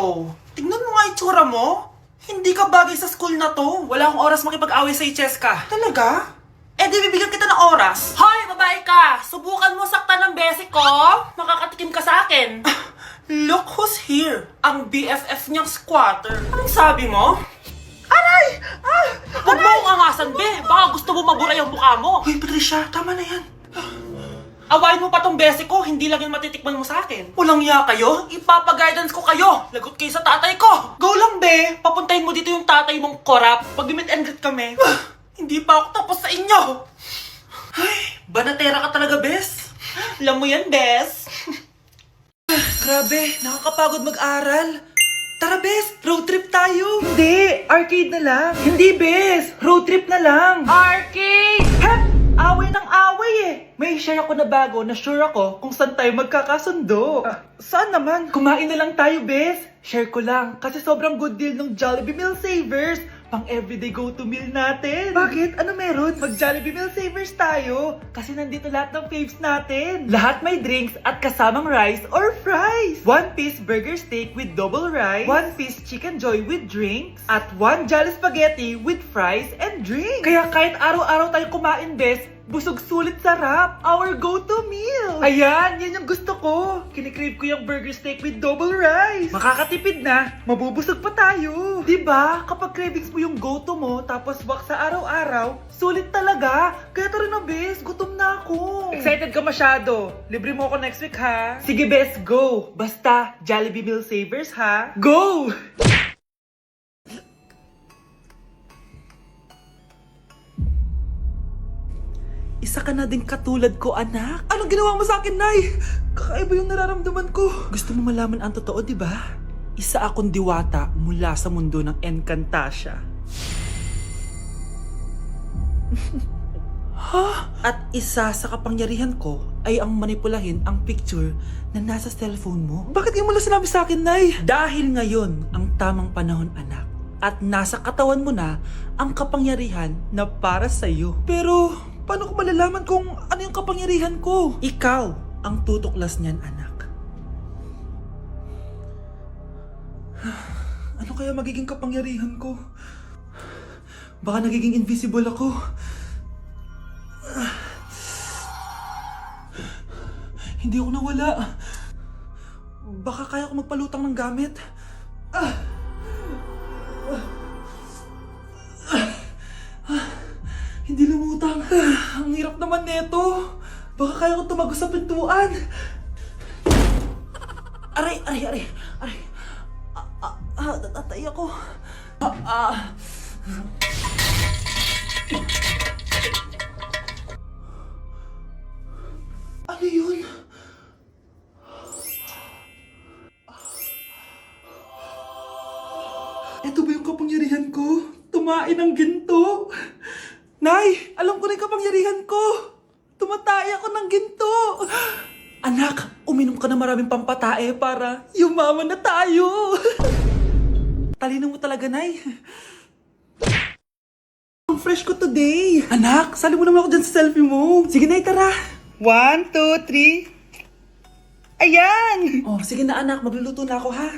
Oh, tingnan mo nga itsura mo. Hindi ka bagay sa school na to. Wala akong oras makipag-away sa Cheska. Talaga? Eh di bibigyan kita ng oras. Hoy, babae ka! Subukan mo saktan ng basic ko. Makakatikim ka sa akin. Look who's here. Ang BFF niyang squatter. Anong sabi mo? Aray! Huwag mo akong angasan, be. Baka gusto mo mabura yung mukha mo. Hoy, Patricia, tama na yan. Awayin mo pa tong basic ko, hindi lang yung matitikman mo sa akin. Walang iya kayo, ipapa-guidance ko kayo. Lagot kayo sa tatay ko. Go lang, be. Papuntahin mo dito yung tatay mong korap. Pag-meet and greet kami. Hindi pa ako tapos sa inyo. Ay, banatera ka talaga, bes. Alam mo yan, bes. Grabe, nakakapagod mag-aral. Tara, bes, road trip tayo. Hindi, arcade na lang. Hindi, bes, road trip na lang. Arcade! Hep! Away ng away eh. May share ako na bago na sure ako kung saan tayo magkakasundo. Saan naman? Kumain na lang tayo, bes. Share ko lang kasi sobrang good deal ng Jollibee Meal Savers. Pang everyday go-to meal natin. Bakit? Ano meron? Mag Jollibee Meal Savers tayo. Kasi nandito lahat ng faves natin. Lahat may drinks at kasamang rice or fries. 1-piece burger steak with double rice. 1-piece chicken joy with drinks. At 1 Jolly Spaghetti with fries and drinks. Kaya kahit araw-araw tayo kumain, bes, busog sulit sarap. Our go-to meal. Ayan, yan yung gusto ko. Kinikrave ko yung burger steak with double rice. Makakatipid na, mabubusog pa tayo. Diba? Kapag cravings mo yung go-to mo, tapos wak sa araw-araw, sulit talaga. Kaya tara na, bes. Gutom na ako. Excited ka masyado. Libre mo ako next week, ha? Sige, bes, go. Basta, Jollibee Meal Savers, ha? Go! Isa ka na din katulad ko, anak. Anong ginawa mo sa akin, Nay? Kakaiba yung nararamdaman ko. Gusto mo malaman ang totoo, di ba? Isa akong diwata mula sa mundo ng Encantasia. Ha? At isa sa kapangyarihan ko ay ang manipulahin ang picture na nasa cellphone mo. Bakit yung mo lang sinabi sa akin, Nay? Dahil ngayon ang tamang panahon, anak. At nasa katawan mo na ang kapangyarihan na para sa'yo. Pero paano ko malalaman kung ano yung kapangyarihan ko? Ikaw ang tutuklas niyan, anak. Ano kaya magiging kapangyarihan ko? Baka nagiging invisible ako. Hindi ako nawala. Baka kaya ko magpalutang ng gamit. Hindi lumutang. Ang hirap naman neto. Baka kaya ko tumagos sa pintuan. Aray. Natatay ako. Ano yun? Ito ba yung kapangyarihan ko? Tumain ng ginto? Nay, alam ko na yung kapangyarihan ko. Tumatay ako ng ginto. Anak, uminom ka na maraming pampatae para yumaman na tayo. Talino mo talaga, Nay. Ang fresh ko today. Anak, sali mo naman ako dyan sa selfie mo. Sige, Nay, tara. 1, 2, 3. Ayan! Oh, sige na, anak. Magluluto na ako, ha?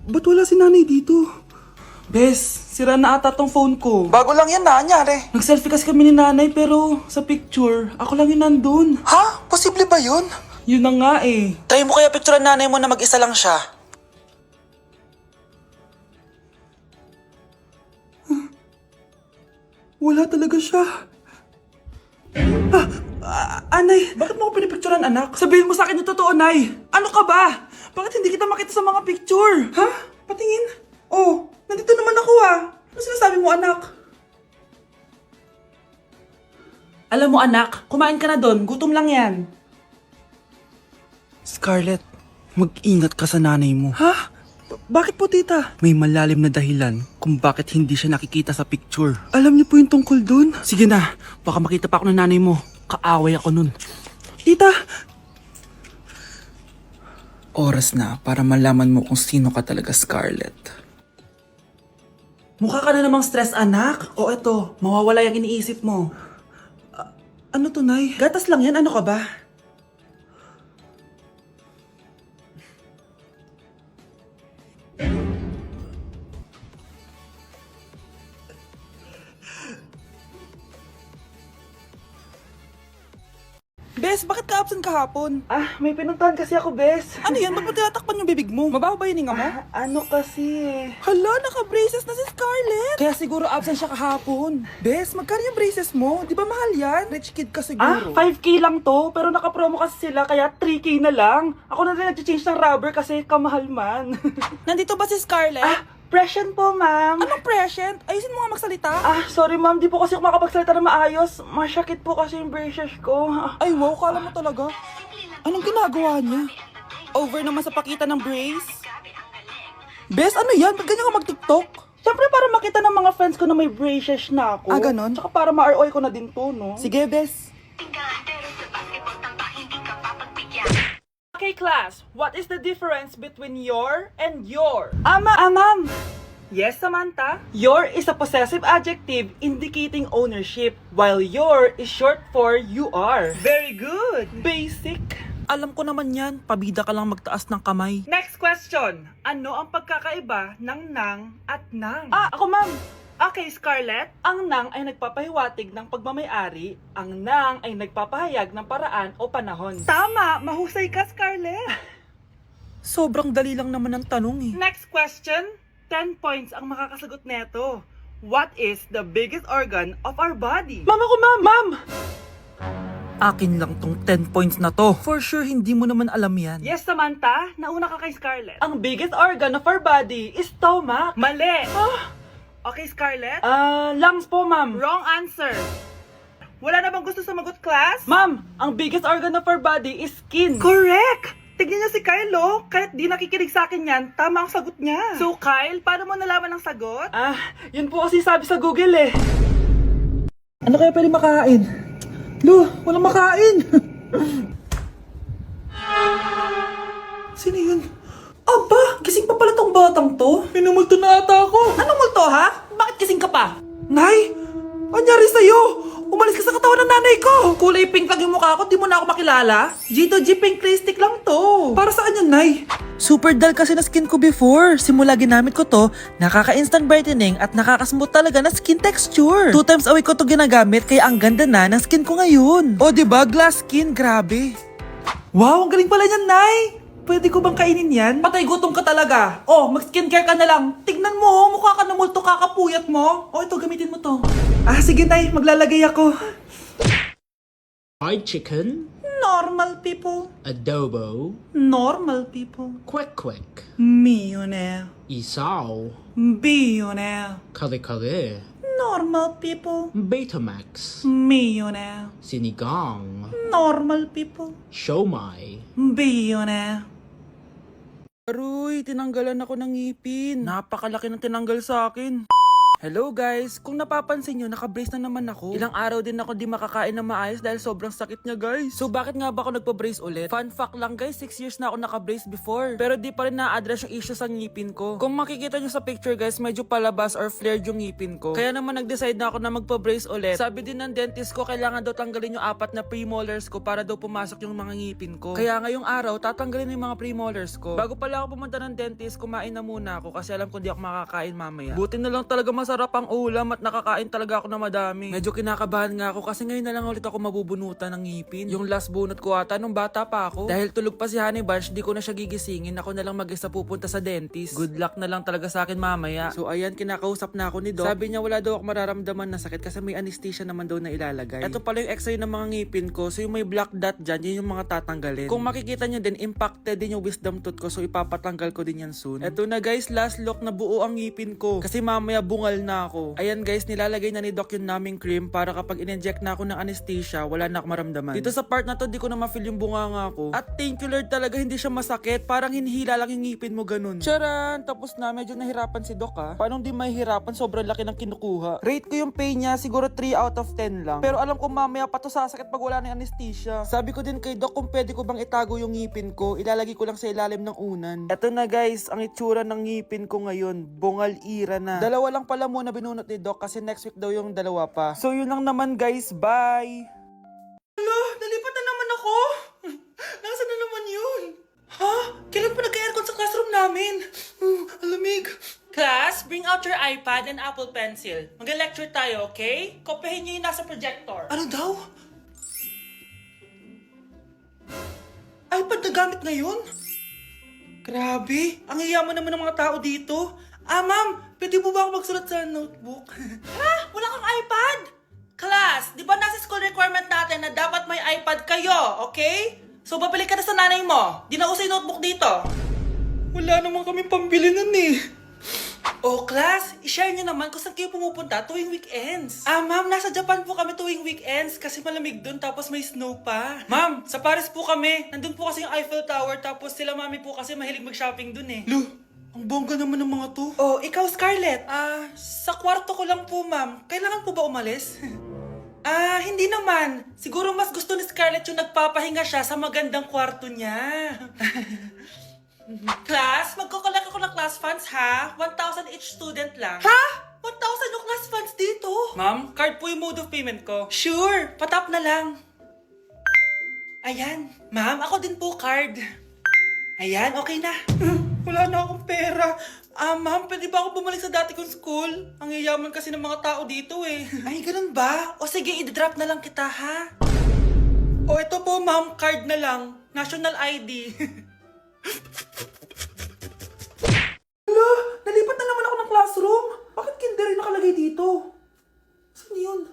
Ba't wala si nanay dito? Bes, sira na ata tong phone ko. Bago lang yan, nangyari. Nag-selfie kasi kami ni nanay pero sa picture, ako lang yung nandun. Ha? Posible ba yun? Yun na nga eh. Tayo mo kaya picturean nanay mo na mag-isa lang siya. Wala talaga siya. Anay, bakit mo ako pinipicturean, anak? Sabihin mo sa akin yung totoo, Nay. Ano ka ba? Bakit hindi kita makita sa mga picture? Ha? Patingin. Oh, nandito naman ako ah. Ano sinasabi mo, anak? Alam mo, anak, kumain ka na doon. Gutom lang yan. Scarlett, mag-ingat ka sa nanay mo. Ha? Bakit po, tita? May malalim na dahilan kung bakit hindi siya nakikita sa picture. Alam niyo po yung tungkol dun? Sige na, baka makita pa ako ng nanay mo. Kaaway ako nun. Tita! Oras na para malaman mo kung sino ka talaga, Scarlett. Mukha ka na namang stress, anak. O eto, mawawala yung iniisip mo. Ano to, Nay? Gatas lang yan, ano ka ba? Bes, bakit ka absent kahapon? May pinuntahan kasi ako, Bes. Ano yan? Ba't mo tinatakpan yung bibig mo? Mabaho ba yung hininga mo? Ano kasi Hala, naka-braces na si Scarlett! Kaya siguro absent siya kahapon. Bes, magkano yung braces mo? Di ba mahal yan? Rich kid ka siguro. 5K lang to, pero naka-promo kasi sila, kaya 3K na lang. Ako na rin nag-change ng rubber kasi kamahal man. Nandito ba si Scarlett? Present po, ma'am. Anong present? Ayusin mo nga magsalita. Sorry ma'am, di po kasi ako makapagsalita na maayos. Masyakit po kasi yung braces ko. Ay wow, kala mo talaga. Anong ginagawa niya? Over naman sa pakita ng brace? Bes, ano yan? Ba't ganyan ka mag-tiktok? Siyempre para makita ng mga friends ko na may braces na ako. Ganon? Tsaka para ma-ROI ko na din to, no? Sige, Bes. Okay, class. What is the difference between your and your? Ma'am. Yes, Samantha? Your is a possessive adjective indicating ownership, while your is short for you are. Very good. Basic. Alam ko naman yan. Pabida ka lang magtaas ng kamay. Next question. Ano ang pagkakaiba ng nang at nang? Ako, ma'am. Okay, Scarlett. Ang nang ay nagpapahiwatig ng pagmamayari. Ang nang ay nagpapahayag ng paraan o panahon. Tama! Mahusay ka, Scarlett. Sobrang dali lang naman ang tanong eh. Next question. 10 points ang makakasagot neto. What is the biggest organ of our body? Mama ko, ma'am! Akin lang tong 10 points na to. For sure, hindi mo naman alam yan. Yes, Samantha. Nauna ka kay Scarlett. Ang biggest organ of our body is stomach. Mali! Okay, Scarlett? Lungs po, ma'am. Wrong answer. Wala na bang gusto sumagot, class? Ma'am, ang biggest organ of our body is skin. Correct! Tignan niyo si Kyle, oh. Kahit di nakikinig sa akin yan, tama ang sagot niya. So, Kyle, paano mo nalaman ang sagot? Yun po kasi sabi sa Google, eh. Ano kaya pwede makain? Lo, walang makain! Sino yun? Aba, gising pa pala tong batang to. Minumulto na ata ako. Anong multo ha? Bakit gising ka pa? Nay, anyari sa'yo? Umalis ka sa katawan ng nanay ko. Kulay pink lang yung mukha ko, di mo na ako makilala. G2G pink lipstick lang to. Para saan yan, Nay? Super dull kasi na skin ko before. Simula ginamit ko to, nakaka-instant brightening at nakaka-smooth talaga na skin texture. 2 times a week ko to ginagamit kaya ang ganda na ng skin ko ngayon. O diba, glass skin, grabe. Wow, ang galing pala niyan, Nay. Pwede ko bang kainin yan? Patay gutom ka talaga. Oh, mag-skincare ka na lang. Tignan mo, mukha ka na multo, kakapuyat mo. Oh, ito, gamitin mo to. Sige, Nay, maglalagay ako. Fried chicken, Normal people. adobo, Normal people. kwek, Millionaire. isaw, Billionaire. kare, Normal people. Betamax, Millionaire. sinigang, Normal people. siomai, Billionaire. Aroy, tinanggalan ako ng ngipin. Napakalaki ng tinanggal sa akin. Hello guys! Kung napapansin nyo, naka-brace na naman ako. Ilang araw din ako di makakain na maayos dahil sobrang sakit niya guys. So bakit nga ba ako nagpa-brace ulit? Fun fact lang guys, 6 years na ako naka-brace before. Pero di pa rin na-address yung issue sa ngipin ko. Kung makikita nyo sa picture guys, medyo palabas or flared yung ngipin ko. Kaya naman nag-decide na ako na magpa-brace ulit. Sabi din ng dentist ko, kailangan daw tanggalin yung 4 na premolars ko para daw pumasok yung mga ngipin ko. Kaya ngayong araw, tatanggalin yung mga premolars ko. Bago pala ako pumunta ng dentist, kumain na muna ako kasi alam ko di ako makakain mamaya. Buti na lang talaga masarap ang ulam at nakakain talaga ako na madami. Medyo kinakabahan nga ako kasi ngayon na lang ulit ako mabubunutan ng ngipin. Yung last bunot ko ata nung bata pa ako. Dahil tulog pa si Honey Bunch, di ko na siya gigisingin. Ako na lang mag-isa pupunta sa dentist. Good luck na lang talaga sa akin mamaya. So ayan, kinakausap na ako ni Doc. Sabi niya wala daw ako mararamdaman na sakit kasi may anesthesia naman daw na ilalagay. Ito pala yung x-ray ng mga ngipin ko. So yung may black dot dyan, yun yung mga tatanggalin. Kung makikita nyo din, impacted din yung wisdom tooth ko. So ipapatanggal ko din yan soon. Eto na guys, last look na buo ang ngipin ko. Kasi mamaya bungal na ako. Ayan guys, nilalagay na ni Doc yung naming cream para kapag in-inject na ako ng anesthesia, wala na akong maramdaman. Dito sa part na to, di ko na ma-feel yung bunganga ko. At thank you Lord talaga, hindi siya masakit. Parang hinihila lang yung ngipin mo ganun. Charan! Tapos na, medyo nahirapan si Doc ha. Paano di mahihirapan? Sobrang laki ng kinukuha. Rate ko yung pain niya, siguro 3 out of 10 lang. Pero alam ko mamaya pa to sasakit pag wala na yung anesthesia. Sabi ko din kay Doc kung pwede ko bang itago yung ngipin ko, ilalagay ko lang sa ilalim ng unan. Eto na guys, ang itsura ng ngipin ko ngayon. Bungal ira na. Dalawa lang pala muna binunot ni Doc kasi next week daw yung dalawa pa. So yun lang naman guys, bye! Hala, nalipat na naman ako! Nasaan na naman yun? Ha? Kailan pa nag-aircon sa classroom namin? Alamig. Class, bring out your iPad and Apple Pencil. Mag-lecture tayo, okay? Kopyahin niyo yung nasa projector. Ano daw? nagagamit ngayon? Grabe, ang yayaman naman ng mga tao dito. Ma'am, pwede mo ba ako magsulat sa notebook? Ha? Wala kang iPad? Class, di ba nasa school requirement natin na dapat may iPad kayo, okay? So, babalik ka na sa nanay mo. Di na uso yung notebook dito. Wala naman kami pambili nun eh. Oh, class, i-share nyo naman kung saan kayo pumupunta tuwing weekends. Ma'am, nasa Japan po kami tuwing weekends kasi malamig dun tapos may snow pa. Ma'am, sa Paris po kami. Nandun po kasi yung Eiffel Tower tapos sila mami po kasi mahilig mag-shopping dun eh. Lu, ang bongga naman ng mga to. Oh, ikaw, Scarlett. Sa kwarto ko lang po, ma'am. Kailangan po ba umalis? Hindi naman. Siguro mas gusto ni Scarlett yung nagpapahinga siya sa magandang kwarto niya. Class, magkukulak ako ng class funds ha? 1,000 each student lang. Ha? 1,000 yung class funds dito? Ma'am, card po yung mode of payment ko. Sure, patap na lang. Ayan, ma'am, ako din po card. Ayan, okay na. Wala na akong pera. Ma'am, pwede ba ako bumalik sa dati kong school? Ang yayaman kasi ng mga tao dito eh. Ay, ganun ba? O sige, i-drop na lang kita ha? O ito po ma'am, card na lang. National ID. Hala, nalipat na naman ako ng classroom. Bakit kinder yung nakalagay dito? Saan yun?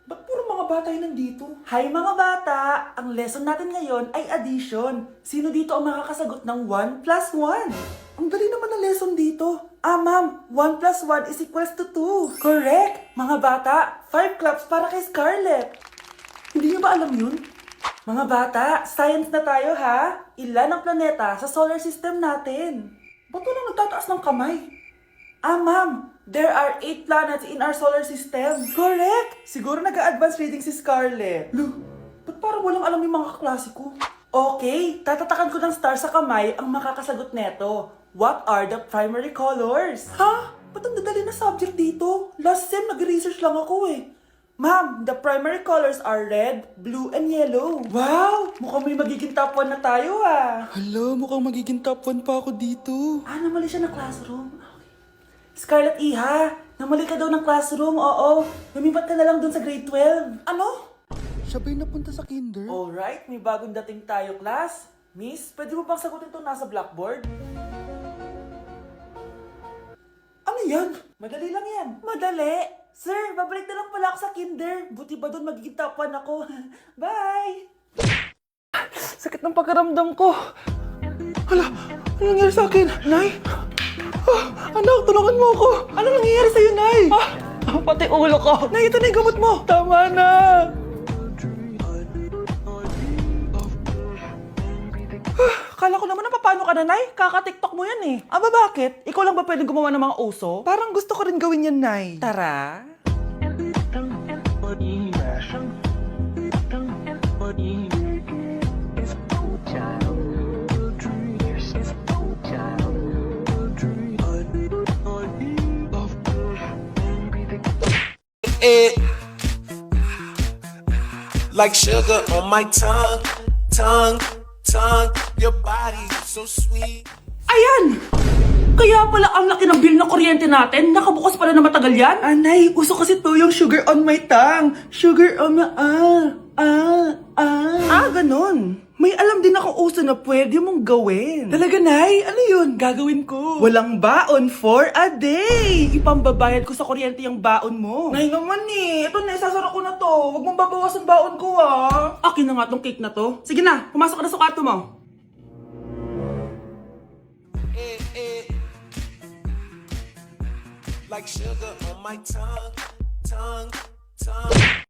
Ba't puro mga bata yung nandito? Hi mga bata! Ang lesson natin ngayon ay addition. Sino dito ang makakasagot ng 1 plus 1? Ang dali naman ng lesson dito. Ma'am, 1 plus 1 is equals to 2. Correct! Mga bata, 5 claps para kay Scarlett. Hindi niyo ba alam yun? Mga bata, science na tayo ha? Ilan ang planeta sa solar system natin? Ba't walang nagtataas ng kamay? Ma'am, there are 8 planets in our solar system. Correct! Siguro nag-a-advance reading si Scarlett. Lu, ba't parang walang alam yung mga kaklase ko? Okay, tatatakan ko ng star sa kamay ang makakasagot neto. What are the primary colors? Ha? Ba't ang dadali na subject dito? Last sem, nag-research lang ako eh. Ma'am, the primary colors are red, blue, and yellow. Wow! Mukhang may magiging top 1 na tayo ah. Hala, mukhang magiging top 1 pa ako dito. Namali siya ng classroom. Scarlett Iha, namali ka daw ng classroom, oo. Lumipat ka na lang dun sa grade 12. Ano? Siya ba'y napunta sa kinder? Alright, may bagong dating tayo, class. Miss, pwede mo bang sagutin itong nasa blackboard? Ano yan? Madali lang yan. Madali? Sir, babalik na lang pala ako sa kinder. Buti ba doon magiging top 1 ako? Bye! Sakit ng pakiramdam ko. Hala, ano nangyari sa akin? Nay? Anak, tulungan mo ako. Ano nangyayari sa'yo, Nay? Pati ulo ko. Nay, ito na yung gamot mo. Tama na. Kala ko naman na paano ka na, Nay? Kaka-tiktok mo yan eh. Aba bakit? Ikaw lang ba pwedeng gumawa ng mga uso? Parang gusto ko rin gawin yan, Nay. Tara. It like sugar on my tongue, tongue, tongue. Your body so sweet. Ayan! Kaya pala ang laki ng bill na kuryente natin. Nakabukas pala na matagal yan. Anay, uso kasi to yung sugar on my tongue. Sugar on my... ganun. May alam din ako uso na pwede mong gawin. Talaga, Nay? Ano yun? Gagawin ko. Walang baon for a day. Ipambabayad ko sa kuryente yung baon mo. Nay naman eh. Ito na, isasara ko na to. Huwag mong babawasan baon ko ah. Akin na nga tong cake na to. Sige na, pumasok ka na sa kwarto mo. Like sugar on my tongue, tongue, tongue.